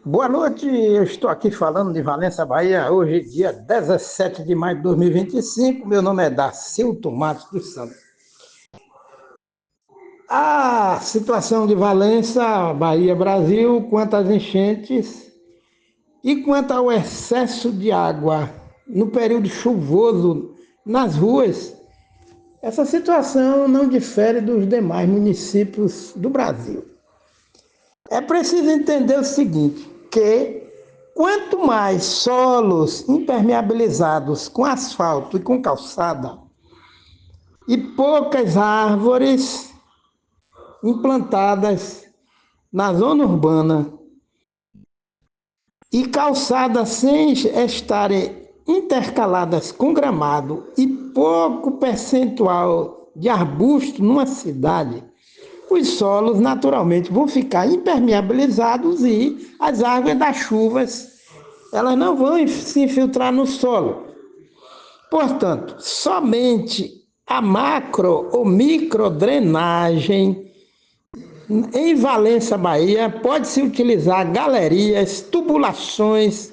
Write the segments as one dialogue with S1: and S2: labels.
S1: Boa noite, eu estou aqui falando de Valença, Bahia, hoje dia 17 de maio de 2025, meu nome é Dacilton Matos dos Santos. A situação de Valença, Bahia, Brasil, quanto às enchentes e quanto ao excesso de água no período chuvoso nas ruas, essa situação não difere dos demais municípios do Brasil. É preciso entender o seguinte, que quanto mais solos impermeabilizados com asfalto e com calçada e poucas árvores implantadas na zona urbana e calçadas sem estarem intercaladas com gramado e pouco percentual de arbusto numa cidade, os solos naturalmente vão ficar impermeabilizados e as águas das chuvas elas não vão se infiltrar no solo. Portanto, somente a macro ou microdrenagem em Valença, Bahia, pode-se utilizar galerias, tubulações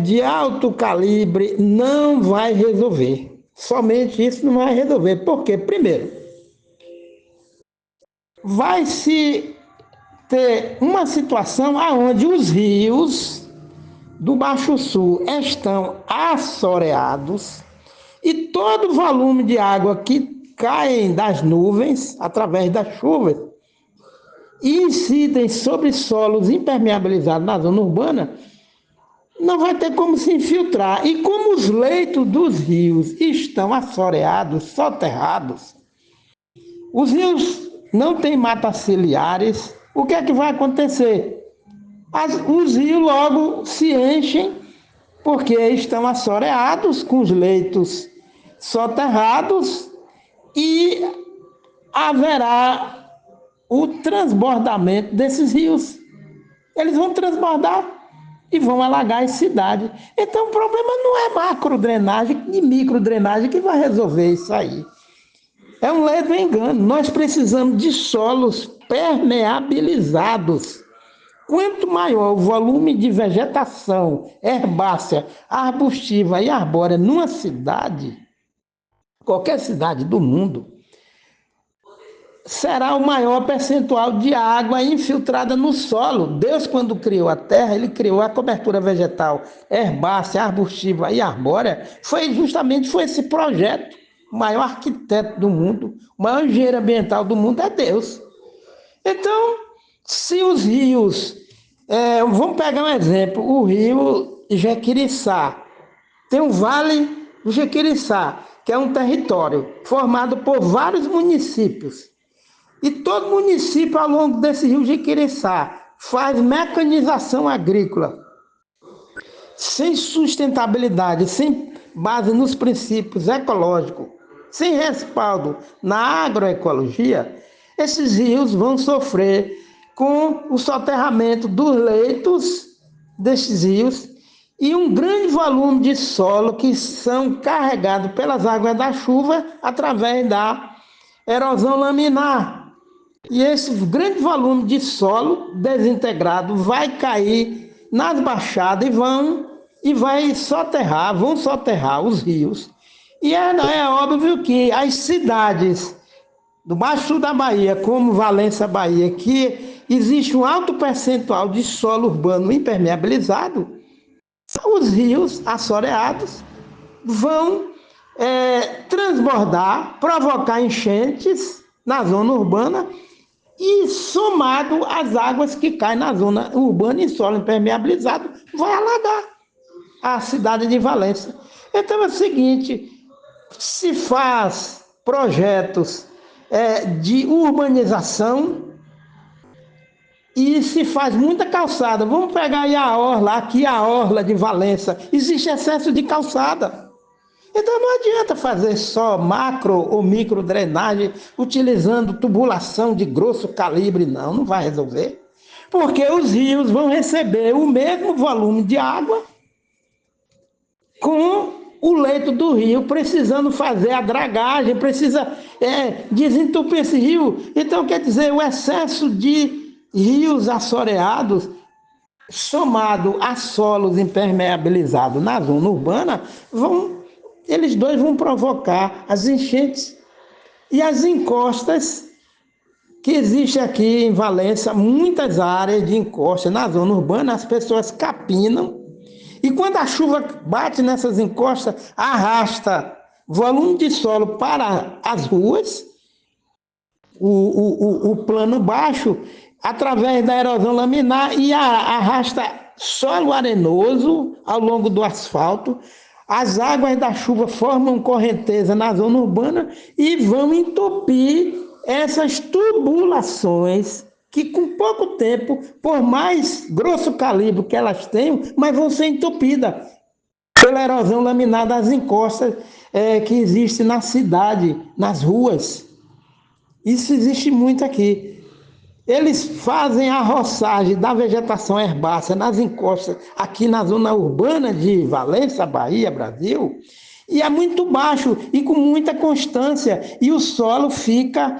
S1: de alto calibre, não vai resolver. Somente isso não vai resolver. Por quê? Primeiro, vai se ter uma situação onde os rios do Baixo Sul estão assoreados e todo o volume de água que cai das nuvens, através das chuvas, e incidem sobre solos impermeabilizados na zona urbana, não vai ter como se infiltrar. E como os leitos dos rios estão assoreados, soterrados, os rios não têm matas ciliares, o que é que vai acontecer? Os rios logo se enchem porque estão assoreados com os leitos soterrados e haverá o transbordamento desses rios. Eles vão transbordar e vão alagar as cidades. Então o problema não é macrodrenagem e microdrenagem que vai resolver isso aí. É um leve engano. Nós precisamos de solos permeabilizados. Quanto maior o volume de vegetação herbácea, arbustiva e arbórea numa cidade, qualquer cidade do mundo, será o maior percentual de água infiltrada no solo. Deus, quando criou a terra, ele criou a cobertura vegetal herbácea, arbustiva e arbórea. Foi esse projeto. O maior arquiteto do mundo, o maior engenheiro ambiental do mundo é Deus. Então, se os rios... vamos pegar um exemplo, o rio Jequiriçá. Tem um vale do Jequiriçá, que é um território formado por vários municípios. E todo município, ao longo desse rio Jequiriçá, faz mecanização agrícola. Sem sustentabilidade, sem base nos princípios ecológicos, sem respaldo na agroecologia, esses rios vão sofrer com o soterramento dos leitos destes rios e um grande volume de solo que são carregados pelas águas da chuva através da erosão laminar. E esse grande volume de solo desintegrado vai cair nas baixadas e vão soterrar os rios. E é óbvio que as cidades do Baixo Sul da Bahia, como Valença, Bahia, que existe um alto percentual de solo urbano impermeabilizado, os rios assoreados vão transbordar, provocar enchentes na zona urbana e, somado às águas que caem na zona urbana em solo impermeabilizado, vai alagar a cidade de Valença. Então é o seguinte, se faz projetos de urbanização e se faz muita calçada. Vamos pegar aí aqui a orla de Valença, existe excesso de calçada. Então não adianta fazer só macro ou micro drenagem utilizando tubulação de grosso calibre, não vai resolver. Porque os rios vão receber o mesmo volume de água com o leito do rio precisando fazer a dragagem, precisa desentupir esse rio. Então quer dizer, o excesso de rios assoreados, somado a solos impermeabilizados na zona urbana, eles dois vão provocar as enchentes e as encostas que existe aqui em Valença, muitas áreas de encosta na zona urbana, as pessoas capinam, e quando a chuva bate nessas encostas, arrasta volume de solo para as ruas, o plano baixo, através da erosão laminar, e arrasta solo arenoso ao longo do asfalto. As águas da chuva formam correnteza na zona urbana e vão entupir essas tubulações que, com pouco tempo, por mais grosso calibre que elas tenham, mas vão ser entupidas pela erosão laminar das encostas que existe na cidade, nas ruas. Isso existe muito aqui. Eles fazem a roçagem da vegetação herbácea nas encostas, aqui na zona urbana de Valença, Bahia, Brasil, e é muito baixo e com muita constância, e o solo fica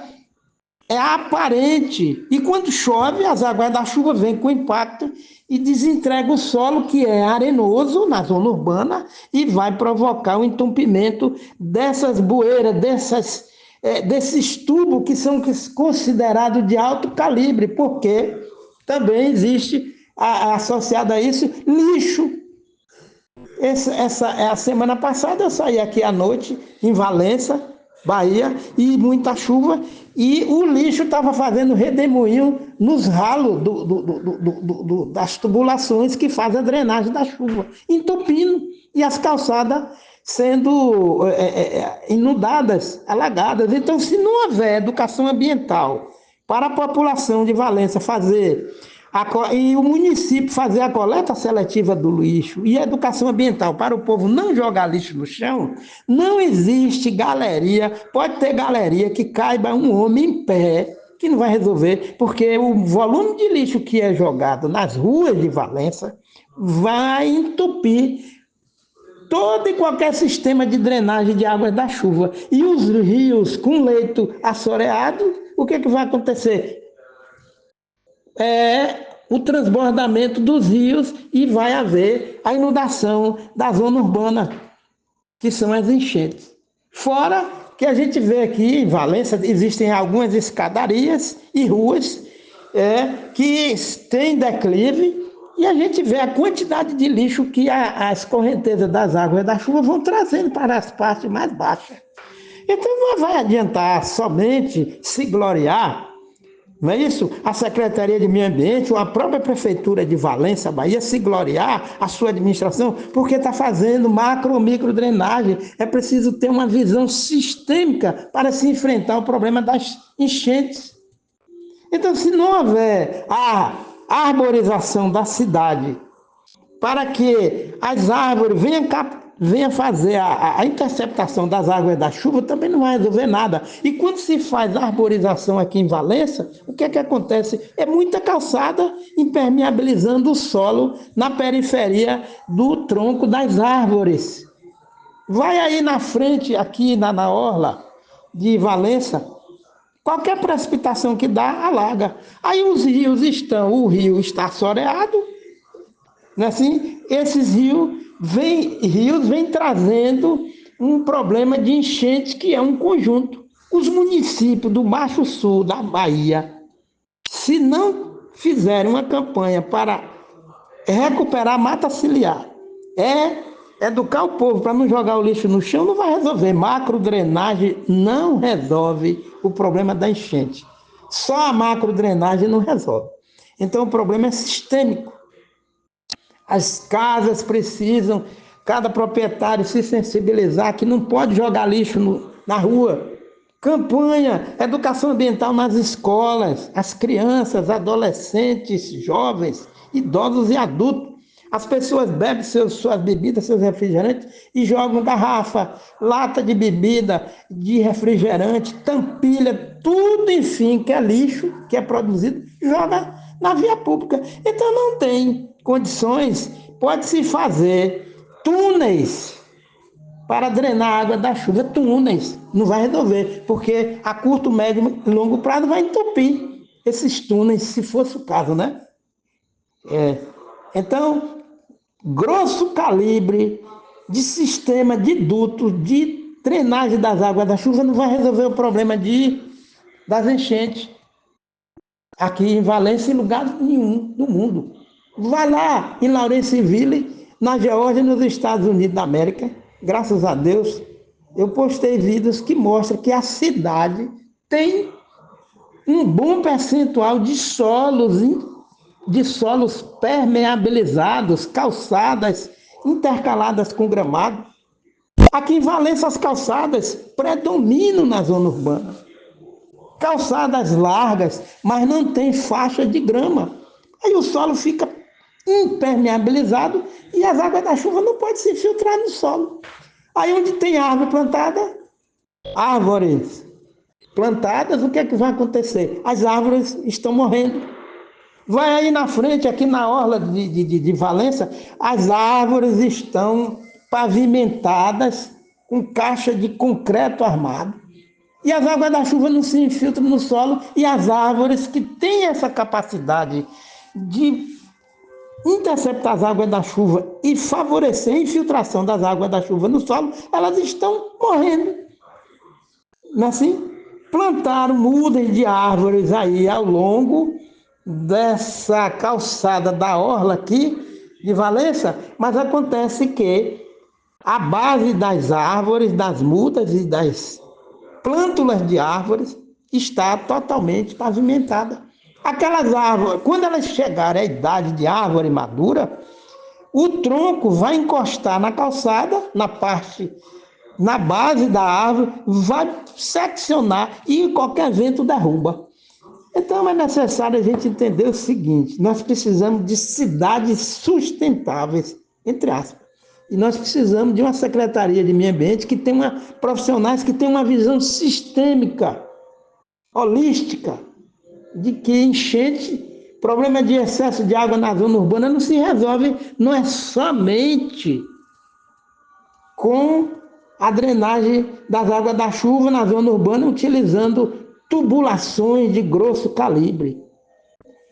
S1: aparente. E quando chove, as águas da chuva vêm com impacto e desentrega o solo, que é arenoso na zona urbana, e vai provocar o entupimento dessas bueiras, desses tubos que são considerados de alto calibre, porque também existe, associado a isso, lixo. A semana passada eu saí aqui à noite, em Valença, Bahia, e muita chuva, e o lixo estava fazendo redemoinho nos ralos das tubulações que fazem a drenagem da chuva, entupindo, e as calçadas sendo inundadas, alagadas. Então, se não houver educação ambiental para a população de Valença e o município fazer a coleta seletiva do lixo e a educação ambiental para o povo não jogar lixo no chão, não existe galeria, pode ter galeria que caiba um homem em pé, que não vai resolver, porque o volume de lixo que é jogado nas ruas de Valença vai entupir todo e qualquer sistema de drenagem de águas da chuva. E os rios com leito assoreado, o que vai acontecer? O transbordamento dos rios e vai haver a inundação da zona urbana, que são as enchentes. Fora que a gente vê aqui em Valença, existem algumas escadarias e ruas que têm declive, e a gente vê a quantidade de lixo que as correntezas das águas da chuva vão trazendo para as partes mais baixas. Então não vai adiantar somente se gloriar, não é isso? A Secretaria de Meio Ambiente ou a própria Prefeitura de Valença, Bahia, se gloriar, a sua administração, porque está fazendo macro ou micro drenagem. É preciso ter uma visão sistêmica para se enfrentar o problema das enchentes. Então, se não houver a arborização da cidade, para que as árvores venham fazer a interceptação das águas da chuva, também não vai resolver nada. E quando se faz arborização aqui em Valença, o que acontece? É muita calçada impermeabilizando o solo na periferia do tronco das árvores. Vai aí na frente, aqui na orla de Valença, qualquer precipitação que dá, alaga. Aí o rio está assoreado, não é assim? Esses rios vêm trazendo um problema de enchente que é um conjunto. Os municípios do Baixo Sul da Bahia, se não fizerem uma campanha para recuperar a mata ciliar, educar o povo para não jogar o lixo no chão, não vai resolver. Macro drenagem não resolve o problema da enchente. Só a macro drenagem não resolve. Então o problema é sistêmico. As casas precisam, cada proprietário se sensibilizar que não pode jogar lixo na rua. Campanha, educação ambiental nas escolas, as crianças, adolescentes, jovens, idosos e adultos. As pessoas bebem suas bebidas, seus refrigerantes e jogam garrafa, lata de bebida, de refrigerante, tampilha, tudo, enfim, que é lixo, que é produzido, joga na via pública. Então não tem condições, pode-se fazer túneis para drenar a água da chuva, túneis, não vai resolver, porque a curto, médio e longo prazo vai entupir. esses túneis, se fosse o caso, né? Então, grosso calibre de sistema de dutos, de drenagem das águas da chuva não vai resolver o problema das enchentes aqui em Valência, em lugar nenhum do mundo. Vai lá em Lawrenceville, na Geórgia, nos Estados Unidos da América, graças a Deus, eu postei vídeos que mostram que a cidade tem um bom percentual de solos permeabilizados, calçadas intercaladas com gramado. Aqui em Valença as calçadas predominam na zona urbana. Calçadas largas, mas não tem faixa de grama. Aí o solo fica impermeabilizado e as águas da chuva não podem se infiltrar no solo. Aí onde tem árvores plantadas, o que é que vai acontecer? As árvores estão morrendo. Vai aí na frente, aqui na orla de Valença, as árvores estão pavimentadas com caixa de concreto armado. E as águas da chuva não se infiltram no solo, e as árvores que têm essa capacidade de interceptar as águas da chuva e favorecer a infiltração das águas da chuva no solo, elas estão morrendo. Não é assim? Plantaram mudas de árvores aí ao longo dessa calçada da orla aqui de Valença, mas acontece que a base das árvores, das mudas e das plântulas de árvores está totalmente pavimentada. Aquelas árvores, quando elas chegarem à idade de árvore madura, o tronco vai encostar na calçada, na base da árvore, vai seccionar e qualquer vento derruba. Então é necessário a gente entender o seguinte: nós precisamos de cidades sustentáveis, entre aspas. E nós precisamos de uma Secretaria de Meio Ambiente que tenha profissionais que tenham uma visão sistêmica, holística, de que enchente, problema de excesso de água na zona urbana não se resolve, não é somente com a drenagem das águas da chuva na zona urbana, utilizando tubulações de grosso calibre.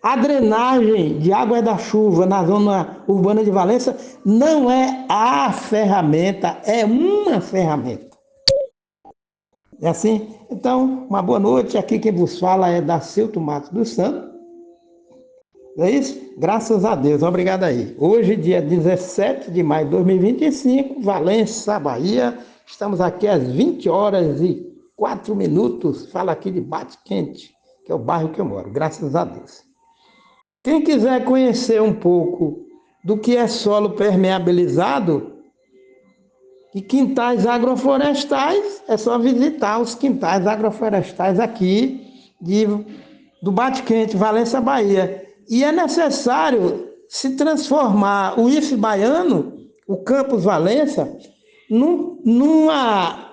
S1: A drenagem de águas da chuva na zona urbana de Valença não é a ferramenta, é uma ferramenta. É assim? Então, uma boa noite. Aqui quem vos fala é Dacilto Matos dos Santos. É isso? Graças a Deus. Obrigado aí. Hoje, dia 17 de maio de 2025, Valença, Bahia. Estamos aqui às 20h04. Fala aqui de Bate Quente, que é o bairro que eu moro. Graças a Deus. Quem quiser conhecer um pouco do que é solo permeabilizado e quintais agroflorestais, é só visitar os quintais agroflorestais aqui do Bate Quente, Valença, Bahia. E é necessário se transformar o IF baiano, o Campus Valença, numa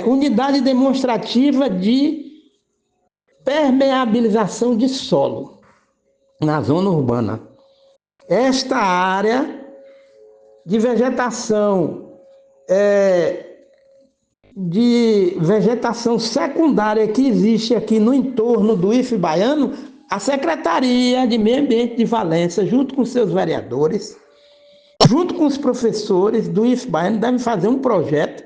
S1: unidade demonstrativa de permeabilização de solo na zona urbana. Esta área de vegetação secundária que existe aqui no entorno do IF baiano, a Secretaria de Meio Ambiente de Valença, junto com seus vereadores, junto com os professores do IF baiano, devem fazer um projeto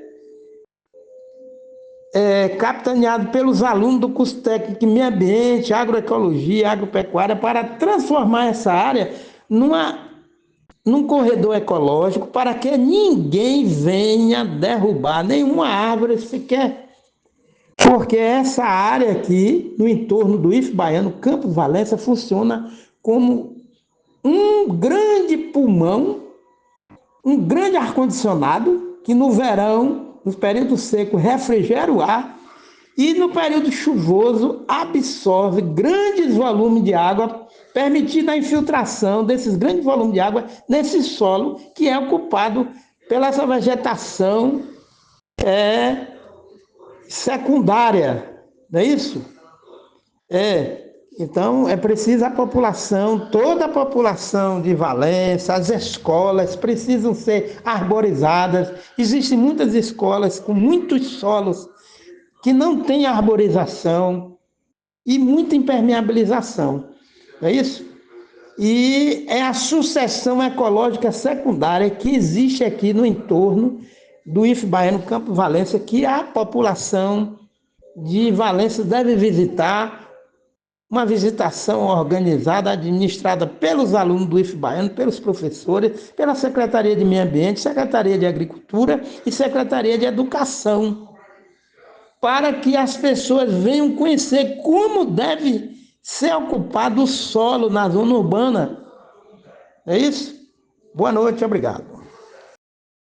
S1: capitaneado pelos alunos do curso técnico de Meio Ambiente, Agroecologia, Agropecuária, para transformar essa área num corredor ecológico, para que ninguém venha derrubar nenhuma árvore sequer. Porque essa área aqui, no entorno do IF baiano, Campus Valença, funciona como um grande pulmão, um grande ar-condicionado, que no verão, no período seco, refrigera o ar e no período chuvoso absorve grandes volumes de água, permitindo a infiltração desses grandes volumes de água nesse solo que é ocupado pela essa vegetação secundária, não é isso? Então é preciso a população, toda a população de Valença, as escolas precisam ser arborizadas. Existem muitas escolas com muitos solos que não têm arborização e muita impermeabilização, não é isso? E é a sucessão ecológica secundária que existe aqui no entorno do IF Baiano Campo Valência, que a população de Valência deve visitar, uma visitação organizada, administrada pelos alunos do IF Baiano, pelos professores, pela Secretaria de Meio Ambiente, Secretaria de Agricultura e Secretaria de Educação, para que as pessoas venham conhecer como deve ser ocupado o solo na zona urbana. É isso? Boa noite, obrigado.